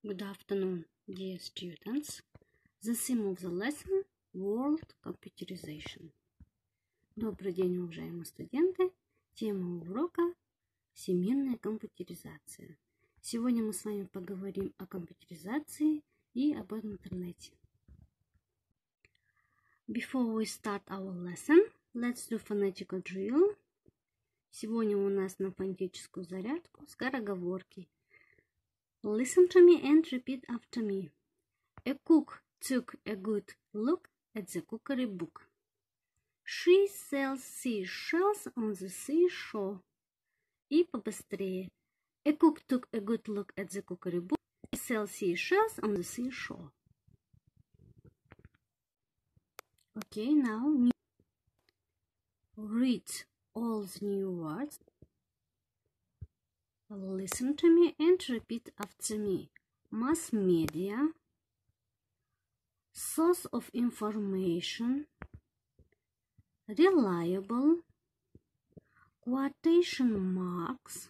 Good afternoon, dear students. The theme of the lesson – World Computerization. Добрый день, уважаемые студенты. Тема урока – всемирная компьютеризация. Сегодня мы с вами поговорим о компьютеризации и об интернете. Before we start our lesson, let's do phonetical drill. Сегодня у нас на фонетическую зарядку скороговорки. Listen to me and repeat after me. A cook took a good look at the cookery book. She sells seashells on the seashore. И побыстрее. A cook took a good look at the cookery book. She sells seashells on the seashore. Okay, now read all the new words. Listen to me and repeat after me. Mass media, source of information, reliable, quotation marks,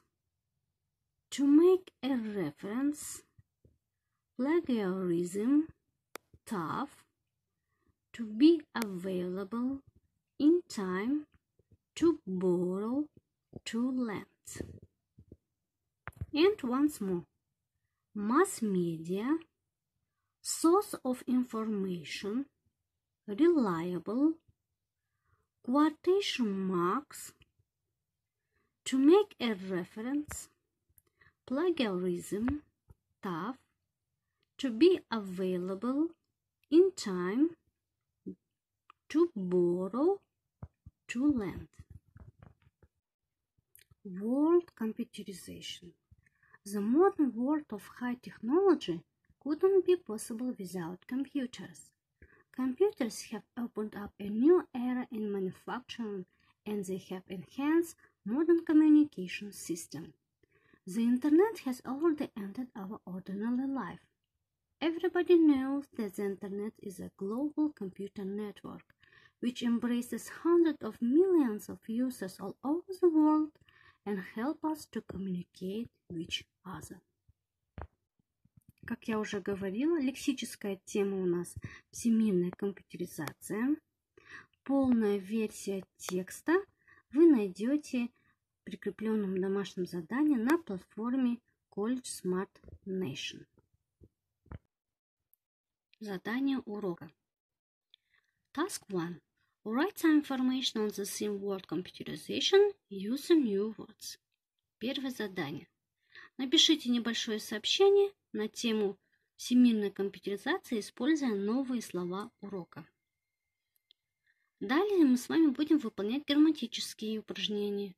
to make a reference, plagiarism, tough, to be available, in time, to borrow, to lend. And once more, mass media, source of information, reliable, quotation marks, to make a reference, plagiarism, tough, to be available, in time, to borrow, to lend. World computerization. The modern world of high technology couldn't be possible without computers. Computers have opened up a new era in manufacturing, and they have enhanced modern communication systems. The internet has already entered our ordinary life. Everybody knows that the internet is a global computer network which embraces hundreds of millions of users all over the world and help us to communicate with each other. Как я уже говорила, лексическая тема у нас всемирная компьютеризация. Полная версия текста вы найдете в прикрепленном домашнем задании на платформе College Smart Nation. Задание урока. Task 1. Write some information on the theme World Computerization using new words. Первое задание. Напишите небольшое сообщение на тему всемирной компьютеризации, используя новые слова урока. Далее мы с вами будем выполнять грамматические упражнения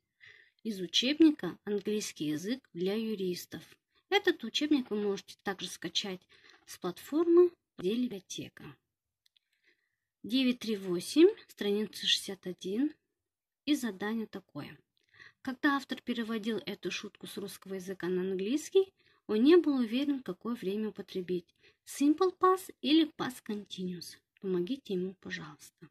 из учебника «Английский язык для юристов». Этот учебник вы можете также скачать с платформы «Библиотека». 938, страница 61, и задание такое. Когда автор переводил эту шутку с русского языка на английский, он не был уверен, какое время употребить – simple past или past continuous. Помогите ему, пожалуйста.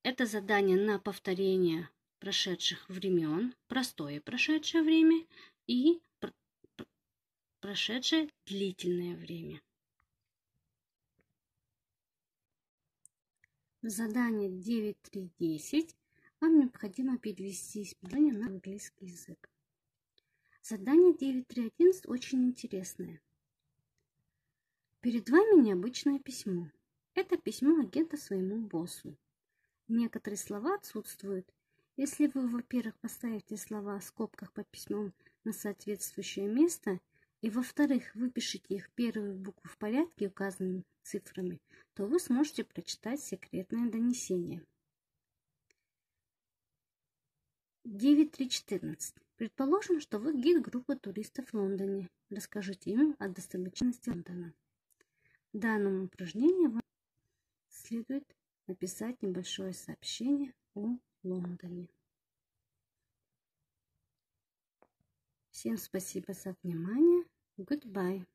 Это задание на повторение прошедших времен, простое прошедшее время и прошедшее длительное время. Задание 9.3.10 вам необходимо перевести задание на английский язык. Задание 9.3.11 очень интересное. Перед вами необычное письмо. Это письмо агента своему боссу. Некоторые слова отсутствуют. Если вы, во-первых, поставите слова в скобках под письмом на соответствующее место, и, во-вторых, выпишите их первую букву в порядке, указанными цифрами, то вы сможете прочитать секретное донесение. 9.3.14. Предположим, что вы гид группы туристов в Лондоне. Расскажите им о достопримечательности Лондона. В данном упражнении вам следует написать небольшое сообщение о Лондоне. Всем спасибо за внимание. Goodbye.